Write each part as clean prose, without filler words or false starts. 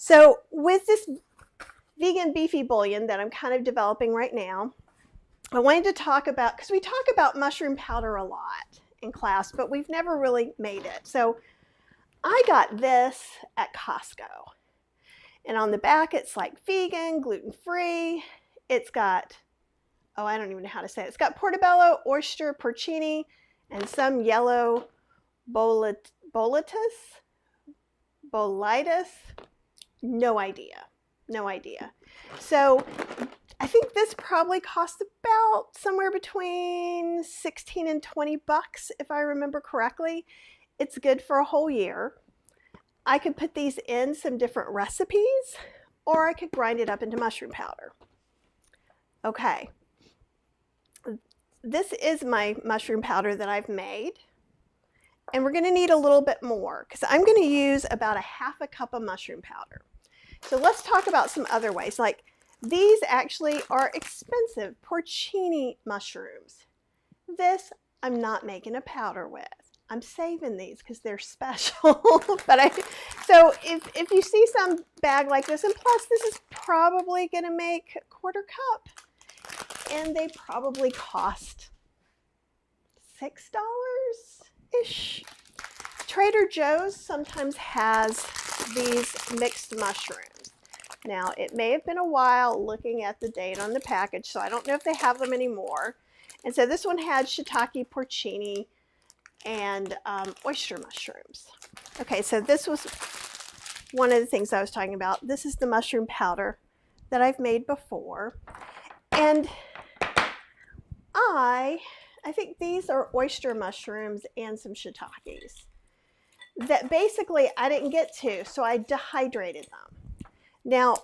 So with this vegan beefy bouillon that I'm kind of developing right now, I wanted to talk about, because we talk about mushroom powder a lot in class, but we've never really made it. So I got this at Costco. And on the back, it's like vegan, gluten-free. It's got, oh, I don't even know how to say it. It's got portobello, oyster, porcini, and some yellow bolitis. No idea. So I think this probably cost about somewhere between 16 and 20 bucks, if I remember correctly. It's good for a whole year. I could put these in some different recipes, or I could grind it up into mushroom powder. Okay. This is my mushroom powder that I've made. And we're going to need a little bit more because I'm going to use about a half a cup of mushroom powder. So let's talk about some other ways. Like these actually are expensive porcini mushrooms. This I'm not making a powder with. I'm saving these because they're special. So if you see some bag like this, and plus this is probably going to make a quarter cup, and they probably cost $6-ish. Trader Joe's sometimes has these mixed mushrooms. Now, it may have been a while looking at the date on the package, so I don't know if they have them anymore. And so this one had shiitake, porcini, and oyster mushrooms. Okay, so this was one of the things I was talking about. This is the mushroom powder that I've made before. And I think these are oyster mushrooms and some shiitakes that basically I didn't get to, so I dehydrated them. Now,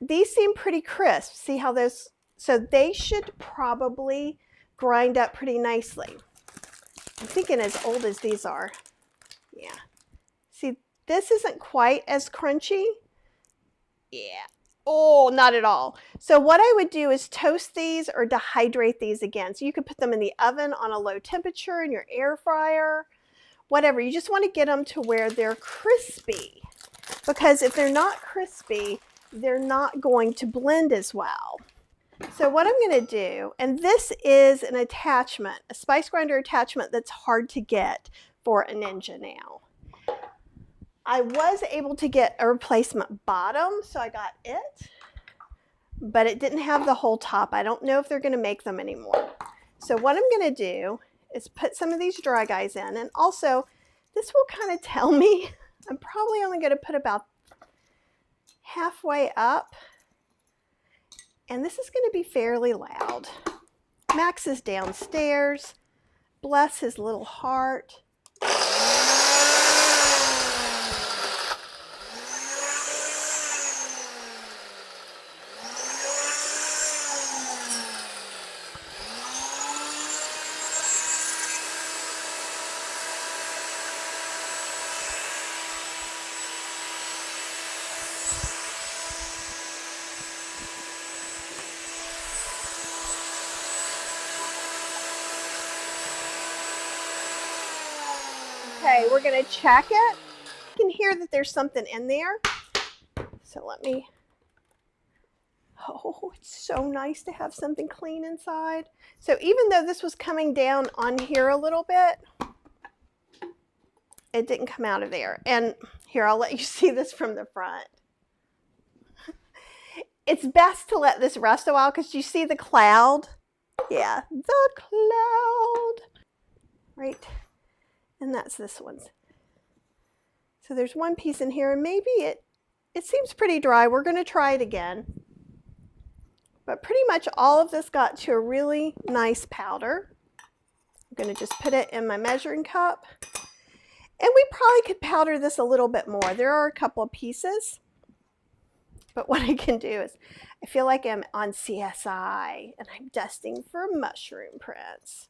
these seem pretty crisp. See how those, so they should probably grind up pretty nicely. I'm thinking as old as these are. Yeah. See, this isn't quite as crunchy. Yeah. Oh, not at all. So what I would do is toast these or dehydrate these again. So you could put them in the oven on a low temperature in your air fryer, whatever. You just want to get them to where they're crispy, because if they're not crispy, they're not going to blend as well. So what I'm going to do, and this is an attachment, a spice grinder attachment that's hard to get for a Ninja now. I was able to get a replacement bottom, so I got it, but it didn't have the whole top. I don't know if they're going to make them anymore. So what I'm going to do is put some of these dry guys in, and also this will kind of tell me I'm probably only going to put about halfway up, and this is going to be fairly loud. Max is downstairs. Bless his little heart. Okay, we're going to check it. You can hear that there's something in there. So let me, oh, it's so nice to have something clean inside. So even though this was coming down on here a little bit, it didn't come out of there. And here, I'll let you see this from the front. It's best to let this rest a while because you see the cloud. Yeah, the cloud. Right. And that's this one's. So there's one piece in here, and maybe it seems pretty dry. We're going to try it again. But pretty much all of this got to a really nice powder. I'm going to just put it in my measuring cup. And we probably could powder this a little bit more. There are a couple of pieces. But what I can do is, I feel like I'm on CSI, and I'm dusting for mushroom prints.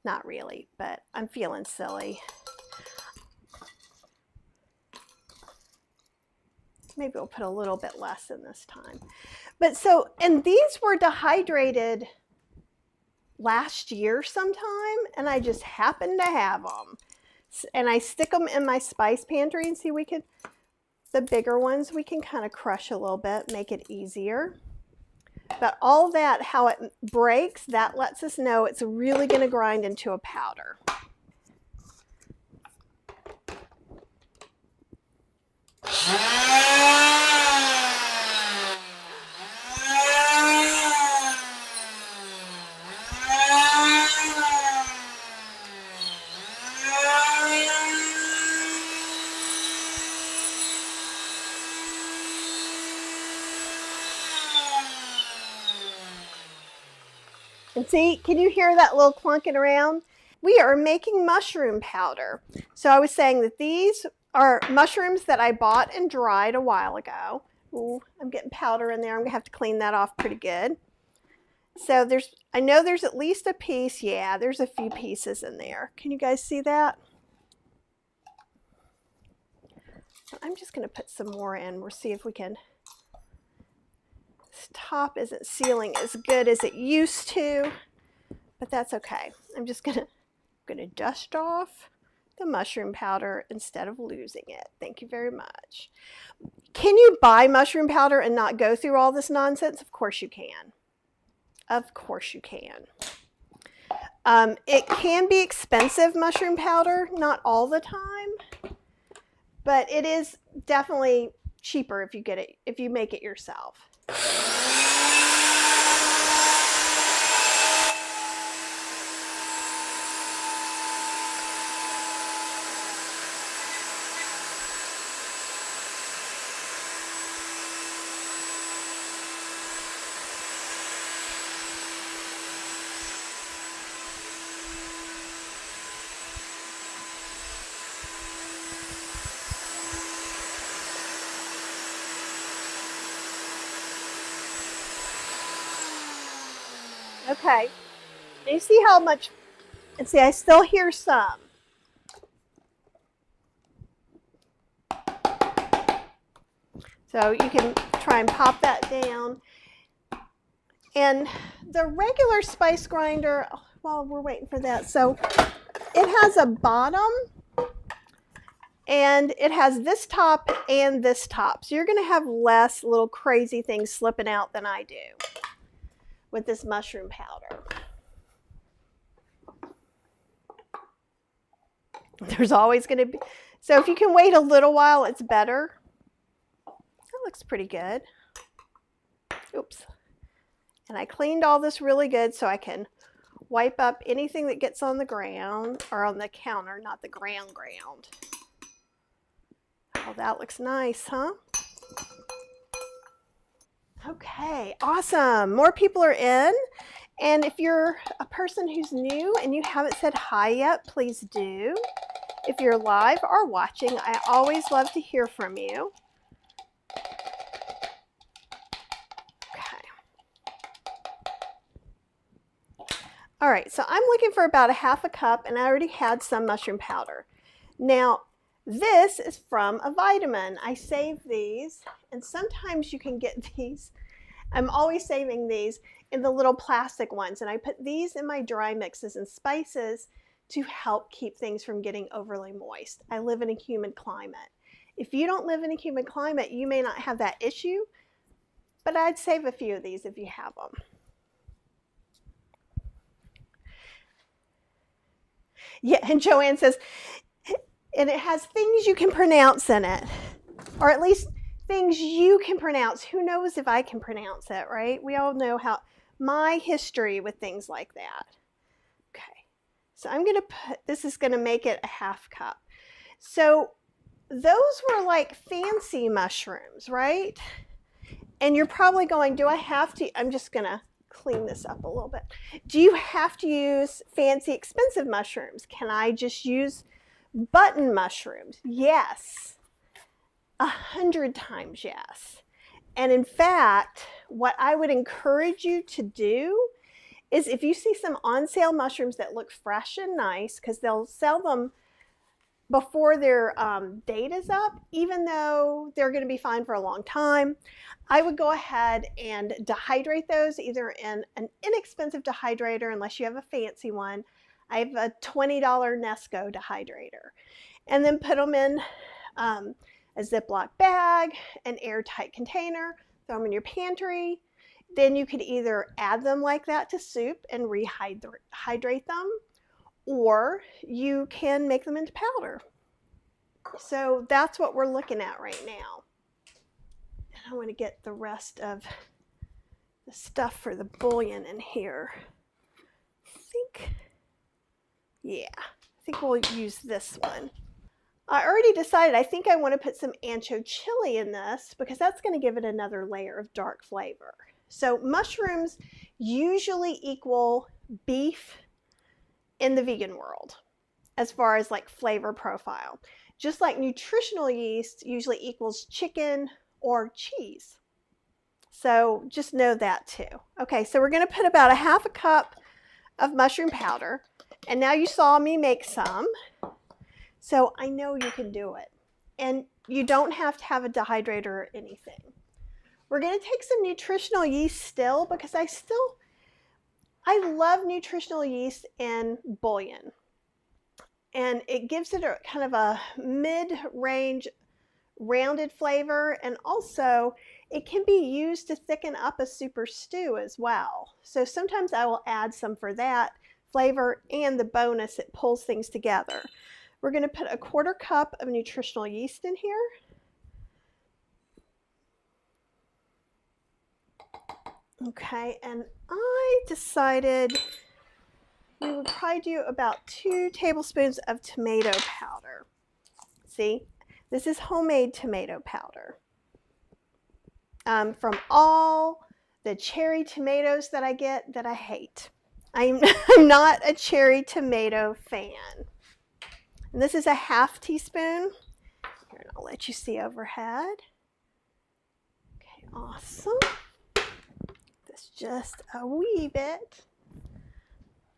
Not really, but I'm feeling silly. Maybe we'll put a little bit less in this time. But so, and these were dehydrated last year sometime, and I just happened to have them. And I stick them in my spice pantry, and see, we could The bigger ones we can kind of crush a little bit, make it easier. But all that, how it breaks, that lets us know it's really going to grind into a powder. And see, can you hear that little clunking around? We are making mushroom powder. So I was saying that these are mushrooms that I bought and dried a while ago. Ooh, I'm getting powder in there. I'm gonna have to clean that off pretty good. So I know there's at least a piece. Yeah, there's a few pieces in there. Can you guys see that? I'm just gonna put some more in. We'll see if we can. This top isn't sealing as good as it used to, but that's okay. I'm just gonna dust off the mushroom powder instead of losing it. Thank you very much. Can you buy mushroom powder and not go through all this nonsense? Of course you can. Of course you can. It can be expensive, mushroom powder, not all the time, but it is definitely cheaper if you make it yourself. Okay, and you see how much, and see I still hear some. So you can try and pop that down. And the regular spice grinder, while we're waiting for that, so it has a bottom and it has this top and this top. So you're gonna have less little crazy things slipping out than I do with this mushroom powder. There's always going to be, so if you can wait a little while, it's better. That looks pretty good. Oops. And I cleaned all this really good so I can wipe up anything that gets on the ground, or on the counter, not the ground. Oh, that looks nice, huh? Okay, awesome. More people are in. And if you're a person who's new and you haven't said hi yet, please do. If you're live or watching, I always love to hear from you. Okay. All right, so I'm looking for about a half a cup, and I already had some mushroom powder. Now, this is from a vitamin. I save these, and sometimes you can get these. I'm always saving these in the little plastic ones, and I put these in my dry mixes and spices to help keep things from getting overly moist. I live in a humid climate. If you don't live in a humid climate, you may not have that issue, but I'd save a few of these if you have them. Yeah, and Joanne says, and it has things you can pronounce in it, or at least things you can pronounce. Who knows if I can pronounce it, right? We all know how my history with things like that. Okay, so I'm gonna put, this is gonna make it a half cup. So those were like fancy mushrooms, right? And you're probably going, do I have to, I'm just gonna clean this up a little bit. Do you have to use fancy, expensive mushrooms? Can I just use button mushrooms? Yes. 100 times yes. And in fact, what I would encourage you to do is, if you see some on sale mushrooms that look fresh and nice, because they'll sell them before their date is up, even though they're going to be fine for a long time, I would go ahead and dehydrate those either in an inexpensive dehydrator, unless you have a fancy one. I have a $20 Nesco dehydrator, and then put them in a a Ziploc bag, an airtight container, throw them in your pantry. Then you could either add them like that to soup and rehydrate them, or you can make them into powder. So that's what we're looking at right now. And I want to get the rest of the stuff for the bouillon in here. I think we'll use this one. I already decided I think I want to put some ancho chili in this because that's going to give it another layer of dark flavor. So mushrooms usually equal beef in the vegan world as far as like flavor profile. Just like nutritional yeast usually equals chicken or cheese. So just know that too. Okay, so we're going to put about a half a cup of mushroom powder. And now you saw me make some. So I know you can do it. And you don't have to have a dehydrator or anything. We're going to take some nutritional yeast still because I love nutritional yeast in bouillon. And it gives it a kind of a mid-range rounded flavor, and also it can be used to thicken up a super stew as well. So sometimes I will add some for that flavor and the bonus, it pulls things together. We're going to put a 1/4 cup of nutritional yeast in here. Okay, and I decided we would probably do about 2 tablespoons of tomato powder. See, this is homemade tomato powder from all the cherry tomatoes that I get that I hate. I'm not a cherry tomato fan. And this is a 1/2 teaspoon. Here, and I'll let you see overhead. Okay, awesome. This just a wee bit.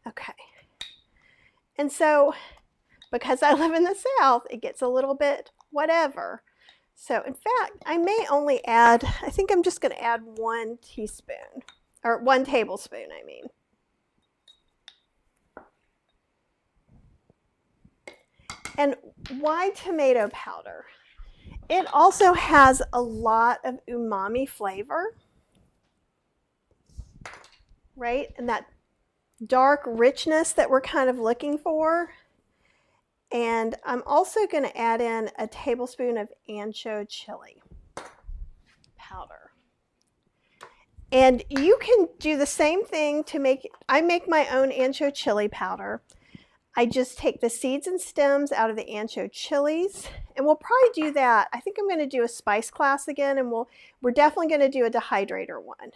Okay. And so, because I live in the South, it gets a little bit whatever. So, in fact, I may only add, I think I'm just going to add 1 teaspoon, or 1 tablespoon, I mean. And why tomato powder? It also has a lot of umami flavor, right? And that dark richness that we're kind of looking for. And I'm also going to add in a tablespoon of ancho chili powder. And you can do the same thing to make, I make my own ancho chili powder. I just take the seeds and stems out of the ancho chilies, and we'll probably do that. I think I'm going to do a spice class again, and we're definitely going to do a dehydrator one.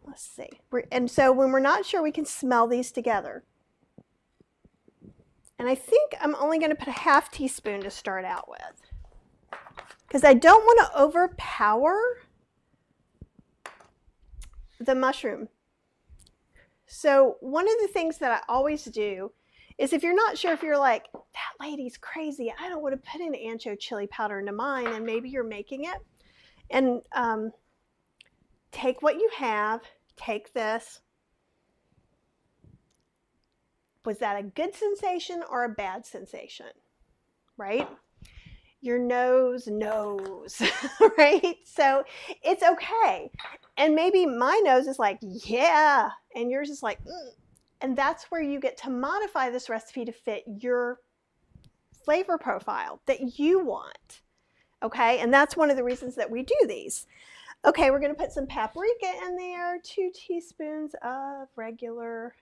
Let's see. And so when we're not sure, we can smell these together. And I think I'm only going to put a 1/2 teaspoon to start out with, because I don't want to overpower the mushroom. So one of the things that I always do is, if you're not sure, if you're like, that lady's crazy, I don't want to put in ancho chili powder into mine, and maybe you're making it, and take what you have, take this. Was that a good sensation or a bad sensation, right? Your nose knows, right? So it's okay. And maybe my nose is like, yeah, and yours is like, and that's where you get to modify this recipe to fit your flavor profile that you want, okay? And that's one of the reasons that we do these. Okay, we're going to put some paprika in there, 2 teaspoons of regular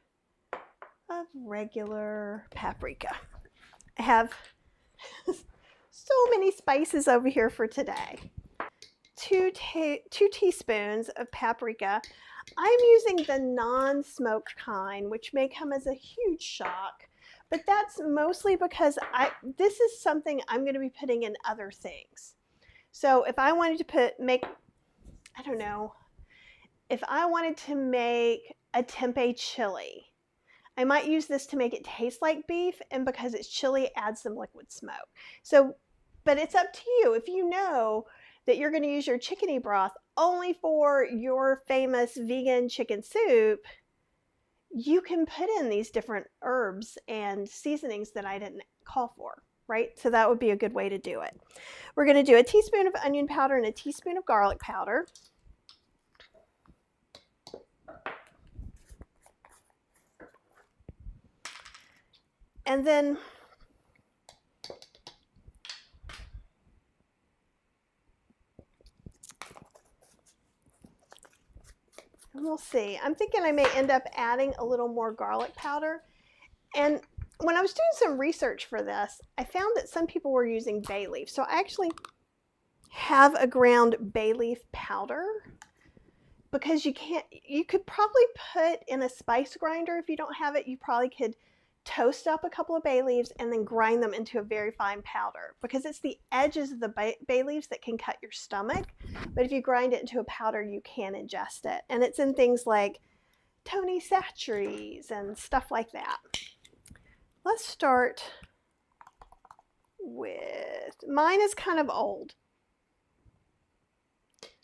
paprika. I have so many spices over here for today. 2 teaspoons of paprika. I'm using the non-smoked kind, which may come as a huge shock, but that's mostly because this is something I'm going to be putting in other things. So if I wanted to I don't know, if I wanted to make a tempeh chili, I might use this to make it taste like beef, and because it's chili, add some liquid smoke. So, but it's up to you. If you know that you're going to use your chickeny broth only for your famous vegan chicken soup, you can put in these different herbs and seasonings that I didn't call for. right? So that would be a good way to do it. We're going to do a teaspoon of onion powder and a teaspoon of garlic powder. And then we'll see. I'm thinking I may end up adding a little more garlic powder. And when I was doing some research for this, I found that some people were using bay leaf. So I actually have a ground bay leaf powder, because you could probably put in a spice grinder. If you don't have it, you probably could toast up a couple of bay leaves and then grind them into a very fine powder, because it's the edges of the bay leaves that can cut your stomach. But if you grind it into a powder, you can ingest it. And it's in things like Tony Chachere's and stuff like that. Let's start with, mine is kind of old.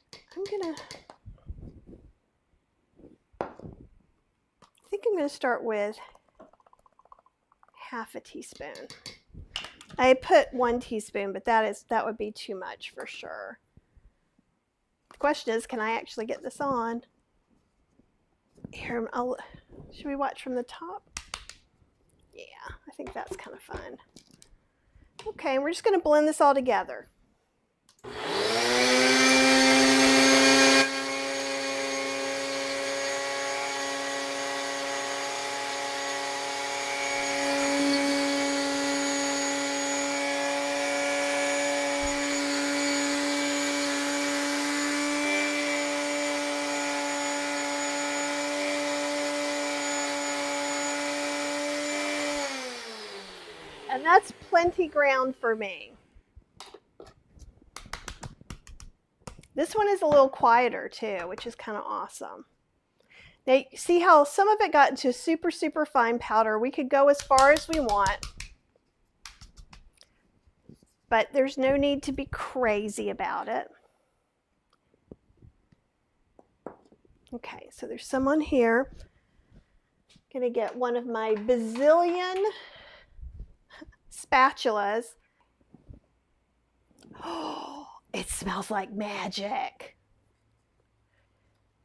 I think I'm going to start with half a teaspoon. I put 1 teaspoon, but that would be too much for sure. The question is, can I actually get this on? Here, should we watch from the top? Yeah, I think that's kind of fun. Okay, we're just going to blend this all together. And that's plenty ground for me. This one is a little quieter too, which is kind of awesome. Now, you see how some of it got into a super, super fine powder. We could go as far as we want, but there's no need to be crazy about it. Okay, so there's some on here. I'm gonna get one of my bazillion spatulas. Oh, it smells like magic.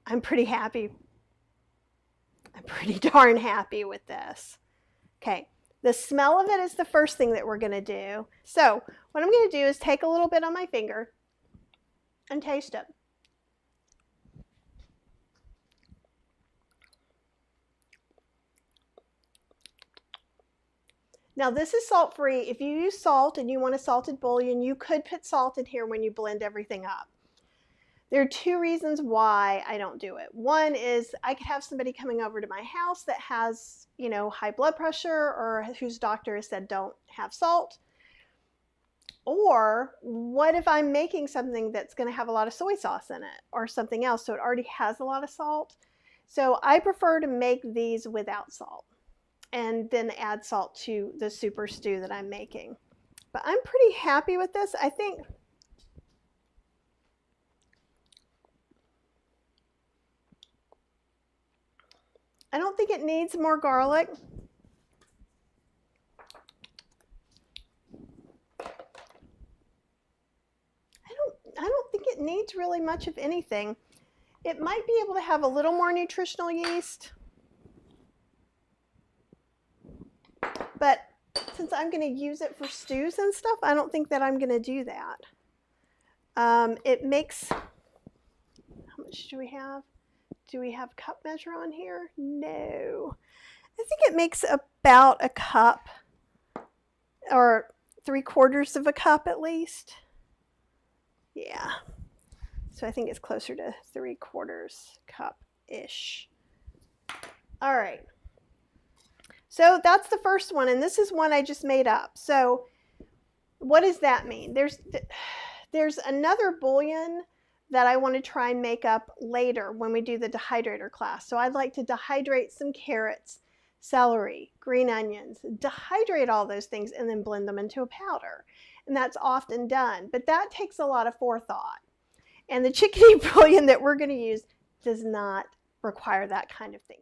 I'm pretty happy. I'm pretty darn happy with this. Okay, the smell of it is the first thing that we're going to do. So what I'm going to do is take a little bit on my finger and taste it. Now this is salt-free. If you use salt and you want a salted bouillon, you could put salt in here when you blend everything up. There are 2 reasons why I don't do it. One is I could have somebody coming over to my house that has, high blood pressure, or whose doctor has said don't have salt. Or what if I'm making something that's going to have a lot of soy sauce in it or something else, so it already has a lot of salt. So I prefer to make these without salt and then add salt to the super stew that I'm making. But I'm pretty happy with this. I don't think it needs more garlic. I don't think it needs really much of anything. It might be able to have a little more nutritional yeast, but since I'm going to use it for stews and stuff, I don't think that I'm going to do that. It makes, how much do we have? Do we have cup measure on here? No. I think it makes about a cup, or 3/4 of a cup at least. Yeah. So I think it's closer to 3/4 cup-ish. All right. So that's the first one, and this is one I just made up. So what does that mean? There's another bouillon that I want to try and make up later when we do the dehydrator class. So I'd like to dehydrate some carrots, celery, green onions, dehydrate all those things and then blend them into a powder. And that's often done, but that takes a lot of forethought. And the chickpea bouillon that we're going to use does not require that kind of thing.